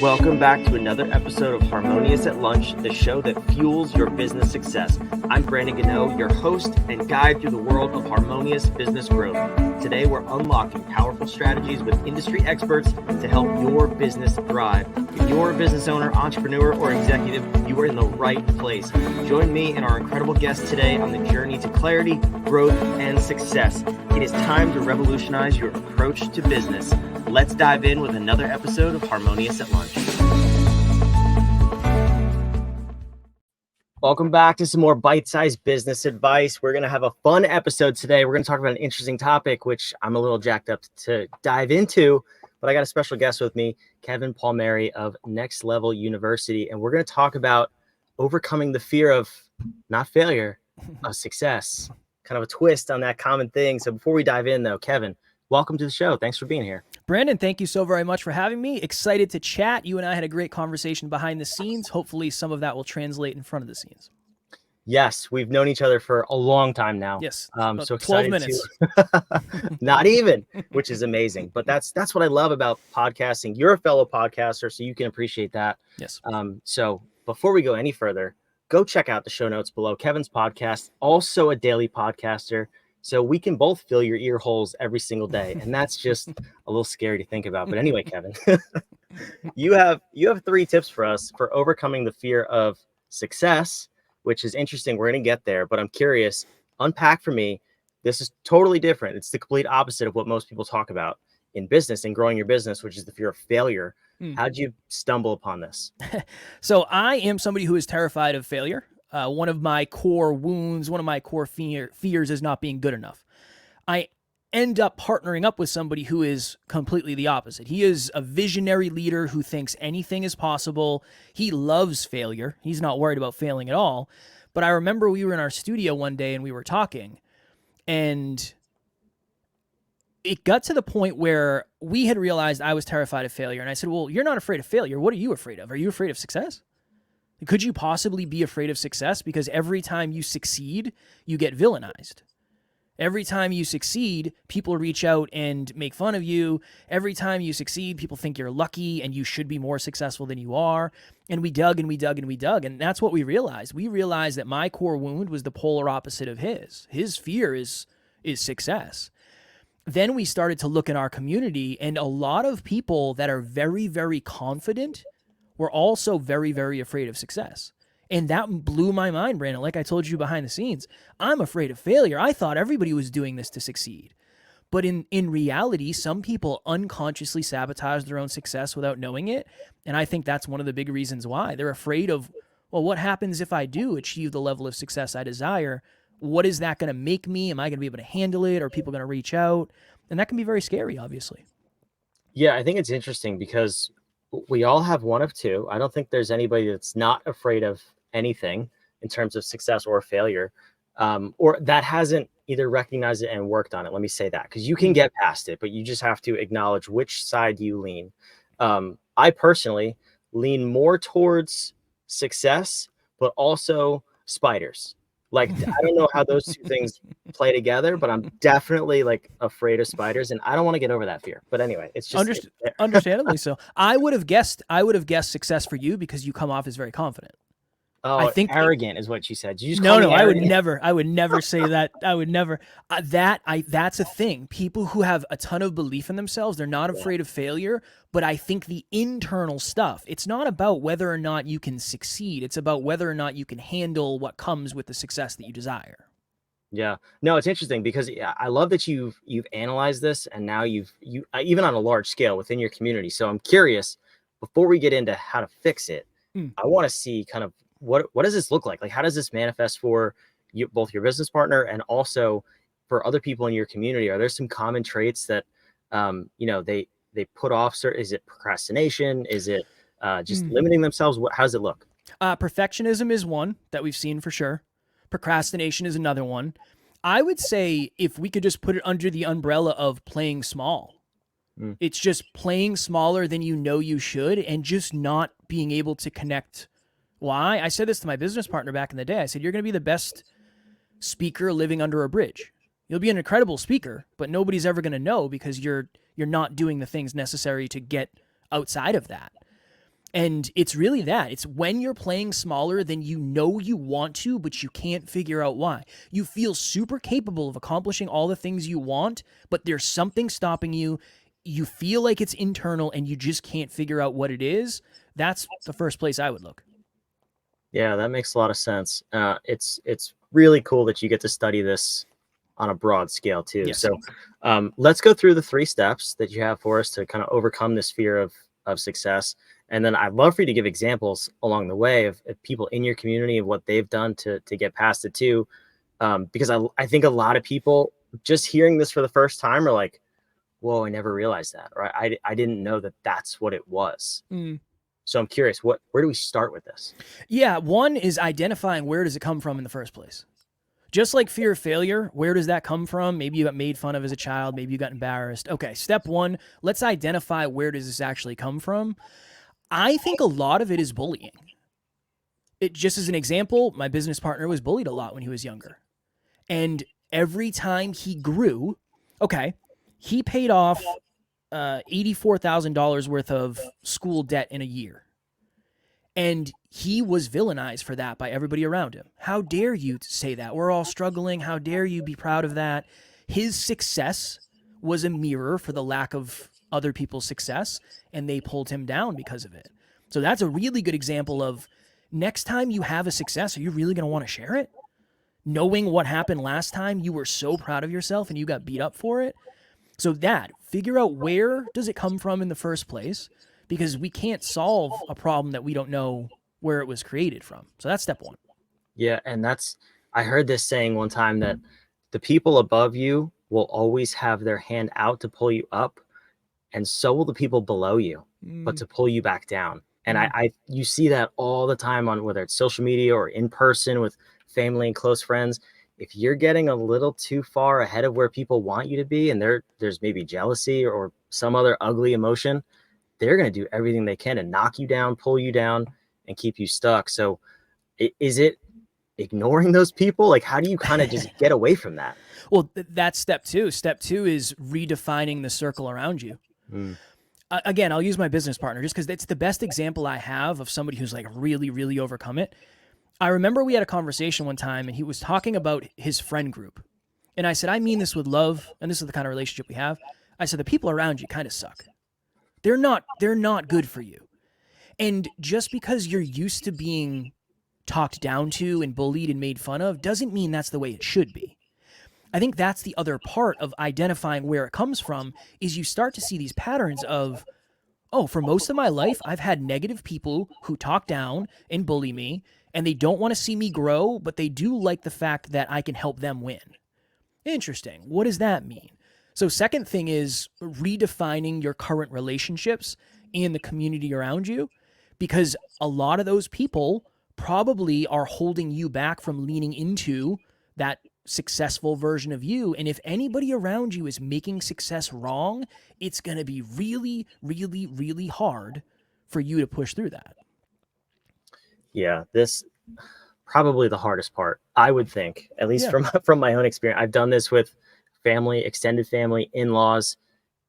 Welcome back to another episode of Harmonious at Lunch, the show that fuels your business success. I'm Brandon Gano, your host and guide through the world of harmonious business growth. Today, we're unlocking powerful strategies with industry experts to help your business thrive. If you're a business owner, entrepreneur, or executive, you are in the right place. Join me and our incredible guest today on the journey to clarity, growth, and success. It is time to revolutionize your approach to business. Let's dive in with another episode of Harmonious at Lunch. Welcome back to some more bite-sized business advice. We're going to have a fun episode today. We're going to talk about an interesting topic, which I'm a little jacked up to dive into, but I got a special guest with me, Kevin Palmieri of Next Level University, and we're going to talk about overcoming the fear of not failure, of success, kind of a twist on that common thing. So before we dive in, though, Kevin, welcome to the show. Thanks for being here. Brandon, thank you so very much for having me. Excited to chat. You and I had a great conversation behind the scenes. Hopefully some of that will translate in front of the scenes. Yes, we've known each other for a long time now. Yes, so 12 minutes. Not even, which is amazing. But that's what I love about podcasting. You're a fellow podcaster, so you can appreciate that. Yes. So before we go any further, go check out the show notes below. Kevin's podcast, also a daily podcaster. So we can both fill your ear holes every single day. And that's just a little scary to think about. But anyway, Kevin, you have 3 tips for us for overcoming the fear of success, which is interesting. We're going to get there, but I'm curious, unpack for me. This is totally different. It's the complete opposite of what most people talk about in business and growing your business, which is the fear of failure. How'd you stumble upon this? So I am somebody who is terrified of failure. One of my core wounds, one of my core fears is not being good enough. I end up partnering up with somebody who is completely the opposite. He is a visionary leader who thinks anything is possible. He loves failure. He's not worried about failing at all. But I remember we were in our studio one day and we were talking, and it got to the point where we had realized I was terrified of failure. And I said, well, you're not afraid of failure. What are you afraid of? Are you afraid of success? Could you possibly be afraid of success? Because every time you succeed, you get villainized. Every time you succeed, people reach out and make fun of you. Every time you succeed, people think you're lucky and you should be more successful than you are. And we dug and we dug and we dug. And that's what we realized. We realized that my core wound was the polar opposite of his. His fear is success. Then we started to look in our community, and a lot of people that are very, very confident were also very, very afraid of success. And that blew my mind, Brandon. Like I told you behind the scenes, I'm afraid of failure. I thought everybody was doing this to succeed. But in reality, some people unconsciously sabotage their own success without knowing it. And I think that's one of the big reasons why. They're afraid of, well, what happens if I do achieve the level of success I desire? What is that going to make me? Am I going to be able to handle it? Are people going to reach out? And that can be very scary, obviously. Yeah, I think it's interesting because we all have one of two. I don't think there's anybody that's not afraid of anything in terms of success or failure, or that hasn't either recognized it and worked on it. Let me say that, because you can get past it, but you just have to acknowledge which side you lean. I personally lean more towards success, but also spiders. Like, I don't know how those two things play together, but I'm definitely like afraid of spiders, and I don't want to get over that fear. But anyway, it's just understandably so. I would have guessed success for you because you come off as very confident. Oh, I think arrogant is what you said. Did you just no, I would arrogant? never say that. I would never. That's a thing. People who have a ton of belief in themselves, they're not afraid of failure. But I think the internal stuff, it's not about whether or not you can succeed. It's about whether or not you can handle what comes with the success that you desire. Yeah, no, it's interesting because I love that you've analyzed this, and now you even on a large scale within your community. So I'm curious, before we get into how to fix it, I want to see kind of what does this look like? Like, how does this manifest for you, both your business partner and also for other people in your community? Are there some common traits that they put off? Is it procrastination? Is it just limiting themselves? How does it look? Perfectionism is one that we've seen for sure. Procrastination is another one. I would say if we could just put it under the umbrella of playing small. It's just playing smaller than you know you should and just not being able to connect. Why? I said this to my business partner back in the day. I said, you're going to be the best speaker living under a bridge. You'll be an incredible speaker, but nobody's ever going to know because you're not doing the things necessary to get outside of that. And it's really that. It's when you're playing smaller than you know you want to, but you can't figure out why. You feel super capable of accomplishing all the things you want, but there's something stopping you. You feel like it's internal and you just can't figure out what it is. That's the first place I would look. Yeah, that makes a lot of sense. It's really cool that you get to study this on a broad scale too. Yes. So let's go through the 3 steps that you have for us to kind of overcome this fear of success. And then I'd love for you to give examples along the way of people in your community of what they've done to get past it too. Because I think a lot of people just hearing this for the first time are like, whoa, I never realized that. Or I didn't know that that's what it was. Mm. So I'm curious, where do we start with this? Yeah, one is identifying where does it come from in the first place. Just like fear of failure, where does that come from? Maybe you got made fun of as a child, maybe you got embarrassed. Okay, step one, let's identify where does this actually come from. I think a lot of it is bullying. It just as an example, my business partner was bullied a lot when he was younger. And every time he grew, okay, he paid off $84,000 worth of school debt in a year. And he was villainized for that by everybody around him. How dare you say that? We're all struggling. How dare you be proud of that? His success was a mirror for the lack of other people's success, and they pulled him down because of it. So that's a really good example of next time you have a success, are you really going to want to share it? Knowing what happened last time, you were so proud of yourself and you got beat up for it. So figure out where does it come from in the first place, because we can't solve a problem that we don't know where it was created from. So that's step one. Yeah, and I heard this saying one time that the people above you will always have their hand out to pull you up, and so will the people below you, but to pull you back down. And you see that all the time on whether it's social media or in person with family and close friends. If you're getting a little too far ahead of where people want you to be, and there's maybe jealousy or some other ugly emotion, they're going to do everything they can to knock you down, pull you down, and keep you stuck. So is it ignoring those people? Like, how do you kind of just get away from that? Well, that's step two. Step two is redefining the circle around you. Again, I'll use my business partner just because it's the best example I have of somebody who's like really, really overcome it. I remember we had a conversation one time and he was talking about his friend group. And I said, I mean this with love, and this is the kind of relationship we have. I said, the people around you kind of suck. They're not good for you. And just because you're used to being talked down to and bullied and made fun of doesn't mean that's the way it should be. I think that's the other part of identifying where it comes from is you start to see these patterns of, oh, for most of my life, I've had negative people who talk down and bully me, and they don't want to see me grow, but they do like the fact that I can help them win. Interesting. What does that mean? So second thing is redefining your current relationships and the community around you, because a lot of those people probably are holding you back from leaning into that successful version of you. And if anybody around you is making success wrong, it's going to be really, really, really hard for you to push through that. Yeah, this probably the hardest part, I would think, at least from my own experience. I've done this with family, extended family, in-laws,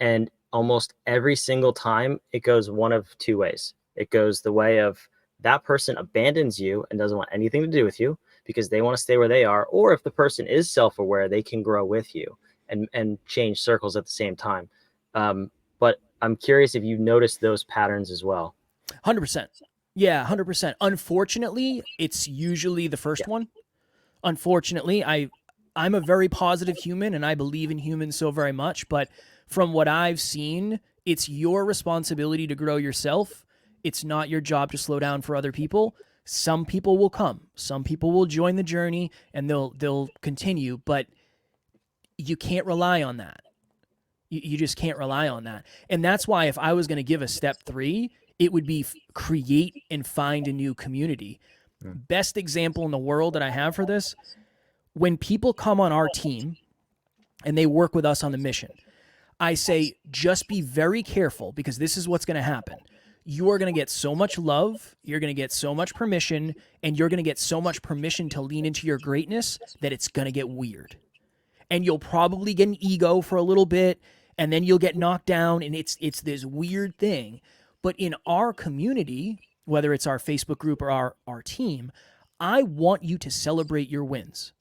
and almost every single time it goes one of two ways. It goes the way of that person abandons you and doesn't want anything to do with you because they want to stay where they are, or if the person is self-aware, they can grow with you and change circles at the same time. But I'm curious if you've noticed those patterns as well. 100%. Yeah, 100%. Unfortunately, it's usually the first one. Unfortunately, I'm a very positive human and I believe in humans so very much, but from what I've seen, it's your responsibility to grow yourself. It's not your job to slow down for other people. Some people will come. Some people will join the journey and they'll continue, but you can't rely on that. You just can't rely on that. And that's why if I was going to give a step 3, it would be create and find a new community. Best example in the world that I have for this, when people come on our team and they work with us on the mission, I say, just be very careful because this is what's going to happen. You are going to get so much love, you're going to get so much permission, and you're going to get so much permission to lean into your greatness that it's going to get weird. And you'll probably get an ego for a little bit, and then you'll get knocked down, and it's this weird thing. But in our community, whether it's our Facebook group or our team, I want you to celebrate your wins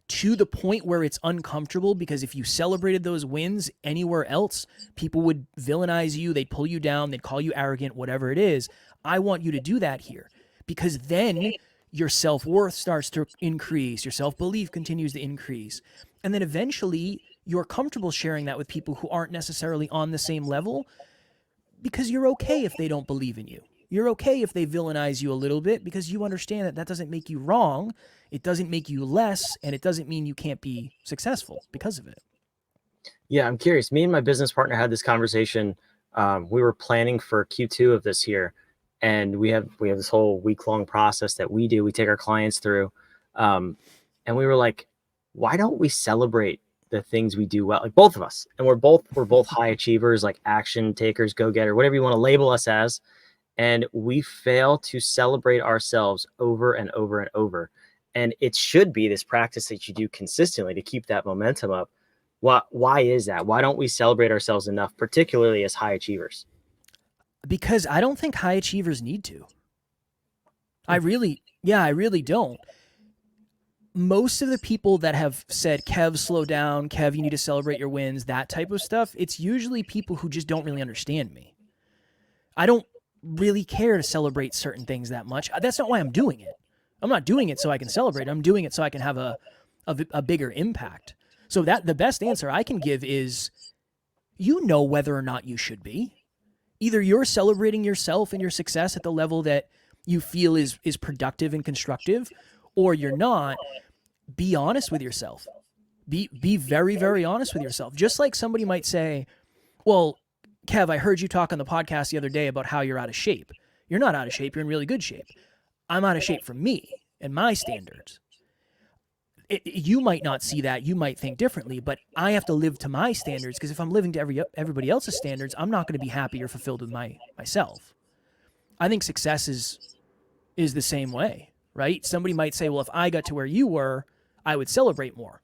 to the point where it's uncomfortable, because if you celebrated those wins anywhere else, people would villainize you, they'd pull you down, they'd call you arrogant, whatever it is. I want you to do that here, because then your self-worth starts to increase, your self-belief continues to increase, and then eventually you're comfortable sharing that with people who aren't necessarily on the same level, because you're okay if they don't believe in you. You're okay if they villainize you a little bit, because you understand that that doesn't make you wrong, it doesn't make you less, and it doesn't mean you can't be successful because of it. Yeah, I'm curious. Me and my business partner had this conversation. We were planning for Q2 of this year, and we have this whole week-long process that we do. We take our clients through, and we were like, why don't we celebrate the things we do well? Like, both of us, and we're both high achievers, like action takers, go-getter, whatever you want to label us as. And we fail to celebrate ourselves over and over and over. And it should be this practice that you do consistently to keep that momentum up. Why is that? Why don't we celebrate ourselves enough, particularly as high achievers? Because I don't think high achievers need to. I really don't. Most of the people that have said, Kev, slow down, Kev, you need to celebrate your wins, that type of stuff, it's usually people who just don't really understand me. I don't really care to celebrate certain things that much. That's not why I'm doing it. I'm not doing it so I can celebrate. I'm doing it so I can have a bigger impact. So that the best answer I can give is, you know whether or not you should be. Either you're celebrating yourself and your success at the level that you feel is productive and constructive, or you're not. Be honest with yourself. Be very, very honest with yourself. Just like somebody might say, well, Kev, I heard you talk on the podcast the other day about how you're out of shape. You're not out of shape. You're in really good shape. I'm out of shape for me and my standards. You might not see that. You might think differently, but I have to live to my standards, because if I'm living to everybody else's standards, I'm not going to be happy or fulfilled with myself. I think success is the same way, right? Somebody might say, well, if I got to where you were, I would celebrate more.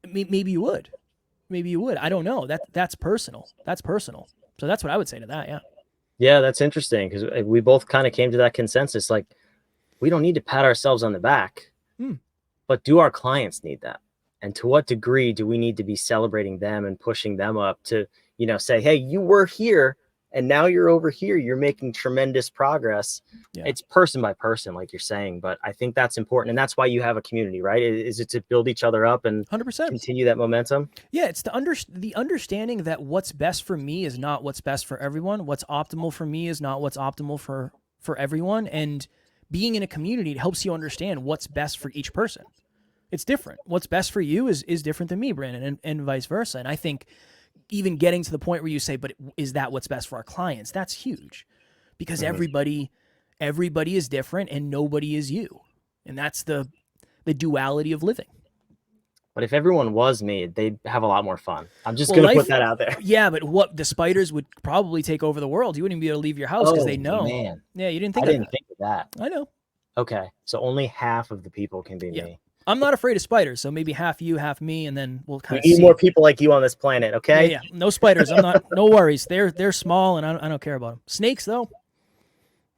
Maybe you would. Maybe you would. I don't know. That's personal. That's personal. So that's what I would say to that. Yeah. Yeah, that's interesting, because we both kind of came to that consensus. Like, we don't need to pat ourselves on the back, but do our clients need that? And to what degree do we need to be celebrating them and pushing them up to, say, hey, you were here and now you're over here. You're making tremendous progress. Yeah. It's person by person, like you're saying, but I think that's important. And that's why you have a community, right? Is it to build each other up and 100% continue that momentum? Yeah, it's the understanding that what's best for me is not what's best for everyone. What's optimal for me is not what's optimal for everyone. And being in a community, it helps you understand what's best for each person. It's different. What's best for you is different than me, Brandon, and vice versa. And I think even getting to the point where you say, but is that what's best for our clients? That's huge, because everybody is different and nobody is you. And that's the duality of living. But if everyone was me, they'd have a lot more fun. I'm just going to put that out there. Yeah, but the spiders would probably take over the world. You wouldn't even be able to leave your house because they know. Man. Yeah, you didn't think of that. I know. Okay, so only half of the people can be me. I'm not afraid of spiders, so maybe half you, half me, and then we'll kind of need more people like you on this planet, okay? Yeah. No spiders. I'm not. No worries. They're small, and I don't care about them. Snakes, though.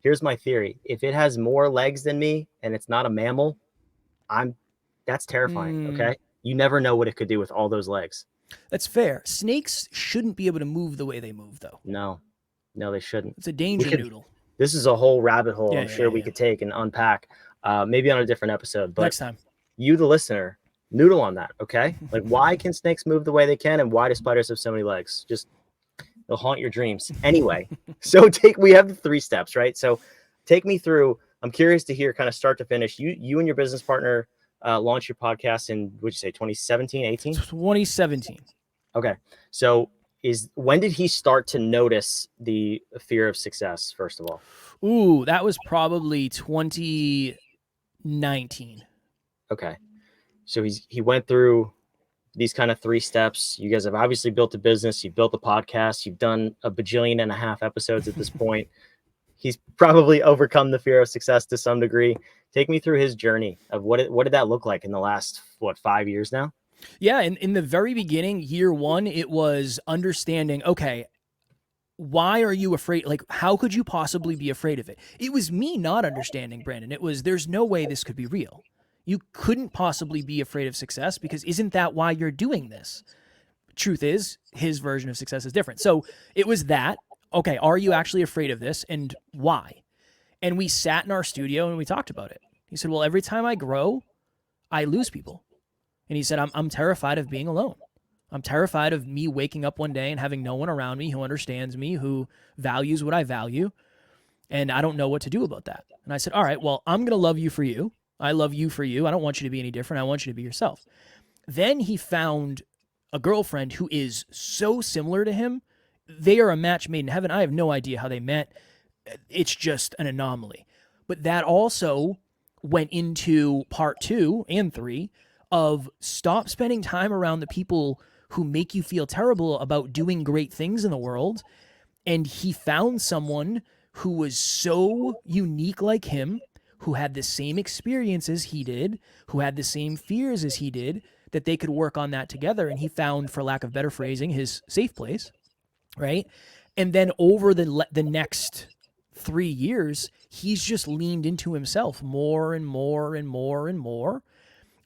Here's my theory: if it has more legs than me and it's not a mammal, that's terrifying. Okay, you never know what it could do with all those legs. That's fair. Snakes shouldn't be able to move the way they move, though. No, they shouldn't. It's a danger noodle. This is a whole rabbit hole. I'm sure we could take and unpack, maybe on a different episode. But next time. You, the listener, noodle on that, okay? Like, why can snakes move the way they can, and why do spiders have so many legs? Just, they'll haunt your dreams. Anyway, so we have the 3 steps, right? So take me through. I'm curious to hear, kind of start to finish. You and your business partner launched your podcast in, what'd you say, 2017, 18? 2017. Okay. So when did he start to notice the fear of success, first of all? Ooh, that was probably 2019. Okay. So he went through these kind of 3 steps. You guys have obviously built a business. You've built a podcast. You've done 1.5 billion episodes at this point. He's probably overcome the fear of success to some degree. Take me through his journey of what did that look like in the last, 5 years now? Yeah. In the very beginning, year 1, it was understanding, okay, why are you afraid? Like, how could you possibly be afraid of it? It was me not understanding, Brandon. It was, there's no way this could be real. You couldn't possibly be afraid of success because isn't that why you're doing this? Truth is, his version of success is different. So it was that. Okay, are you actually afraid of this and why? And we sat in our studio and we talked about it. He said, well, every time I grow, I lose people. And he said, I'm terrified of being alone. I'm terrified of me waking up one day and having no one around me who understands me, who values what I value. And I don't know what to do about that. And I said, all right, well, I'm going to love you for you. I love you for you. I don't want you to be any different. I want you to be yourself. Then he found a girlfriend who is so similar to him. They are a match made in heaven. I have no idea how they met. It's just an anomaly. But that also went into part 2 and 3 of stop spending time around the people who make you feel terrible about doing great things in the world. And he found someone who was so unique like him, who had the same experiences he did, who had the same fears as he did, that they could work on that together. And he found, for lack of better phrasing, his safe place, right? And then over the next 3 years, he's just leaned into himself more and more and more and more.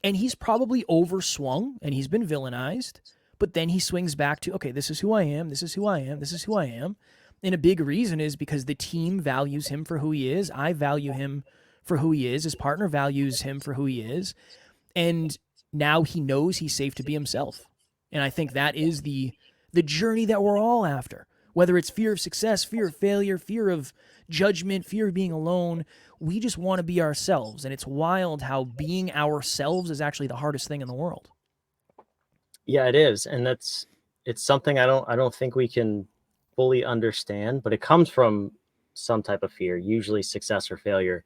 And he's probably overswung and he's been villainized, but then he swings back to, okay, this is who I am. This is who I am. This is who I am. And a big reason is because the team values him for who he is. I value him for who he is. His partner values him for who he is. And now he knows he's safe to be himself. And I think that is the journey that we're all after. Whether it's fear of success, fear of failure, fear of judgment, fear of being alone, we just want to be ourselves. And it's wild how being ourselves is actually the hardest thing in the world. Yeah, it is. And it's something I don't think we can fully understand, but it comes from some type of fear, usually success or failure.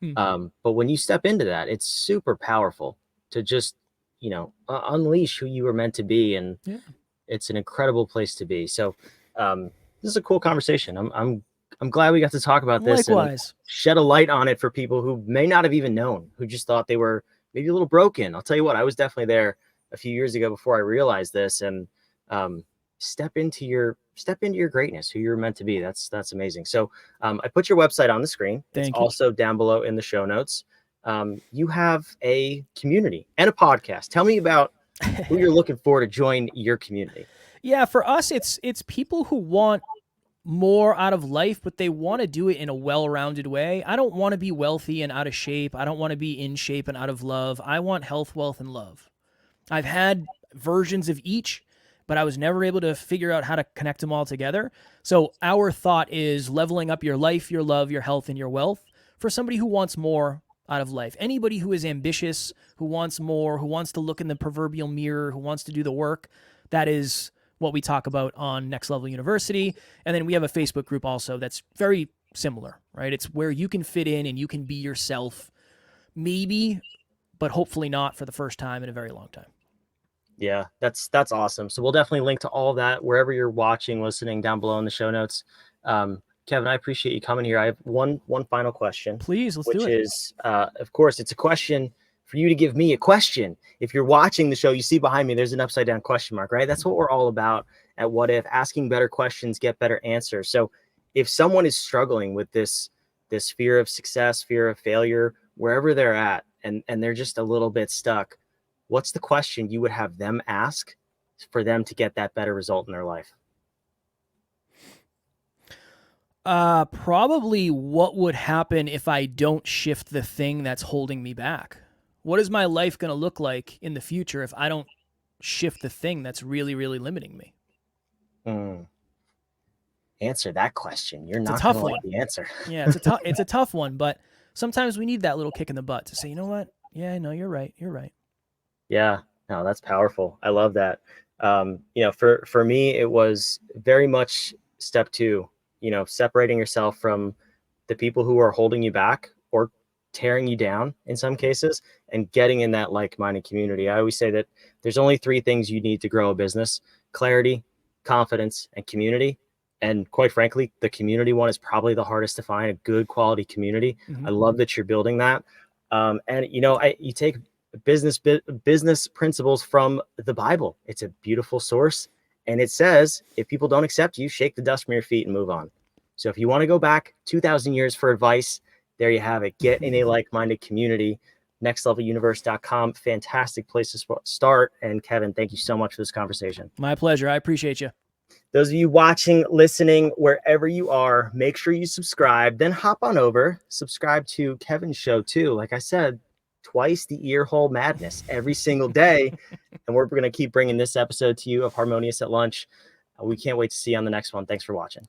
But when you step into that, it's super powerful to just, unleash who you were meant to be. And it's an incredible place to be. So this is a cool conversation. I'm glad we got to talk about this. Likewise. And shed a light on it for people who may not have even known, who just thought they were maybe a little broken. I'll tell you what, I was definitely there a few years ago before I realized this. And step into your greatness, who you're meant to be. That's amazing. So I put your website on the screen. It's also down below in the show notes. You have a community and a podcast. Tell me about who you're looking for to join your community. Yeah, for us, it's people who want more out of life, but they want to do it in a well-rounded way. I don't want to be wealthy and out of shape. I don't want to be in shape and out of love. I want health, wealth, and love. I've had versions of each, but I was never able to figure out how to connect them all together. So our thought is leveling up your life, your love, your health, and your wealth for somebody who wants more out of life. Anybody who is ambitious, who wants more, who wants to look in the proverbial mirror, who wants to do the work, that is what we talk about on Next Level University. And then we have a Facebook group also that's very similar, right? It's where you can fit in and you can be yourself, maybe, but hopefully not for the first time in a very long time. Yeah, that's awesome. So we'll definitely link to all that wherever you're watching, listening, down below in the show notes. Kevin, I appreciate you coming here. I have one final question. Please, let's do it. Which is, of course, it's a question for you to give me a question. If you're watching the show, you see behind me, there's an upside down question mark, right? That's what we're all about at What If, asking better questions, get better answers. So if someone is struggling with this fear of success, fear of failure, wherever they're at, and they're just a little bit stuck, what's the question you would have them ask for them to get that better result in their life? Probably what would happen if I don't shift the thing that's holding me back? What is my life going to look like in the future if I don't shift the thing that's really, really limiting me? Answer that question. You're not going to like the answer. Yeah, it's a tough one, but sometimes we need that little kick in the butt to say, you know what? Yeah, no, you're right. You're right. Yeah, no, that's powerful. I love that. For me, it was very much step 2, separating yourself from the people who are holding you back or tearing you down in some cases, and getting in that like-minded community. I always say that there's only 3 things you need to grow a business: clarity, confidence, and community. And quite frankly, the community one is probably the hardest to find, a good quality community. Mm-hmm. I love that you're building that. You take business principles from the Bible. It's a beautiful source, And it says, if people don't accept you, shake the dust from your feet and move on. So if you want to go back 2,000 years for advice, there you have it. Get in a like-minded community. nextleveluniverse.com. Fantastic place to start. And Kevin, thank you so much for this conversation. My pleasure. I appreciate you. Those of you watching, listening, wherever you are, make sure you subscribe. Then hop on over, subscribe to Kevin's show too. Like I said, twice the ear hole madness every single day. And we're going to keep bringing this episode to you of Harmonious at Lunch. We can't wait to see you on the next one. Thanks for watching.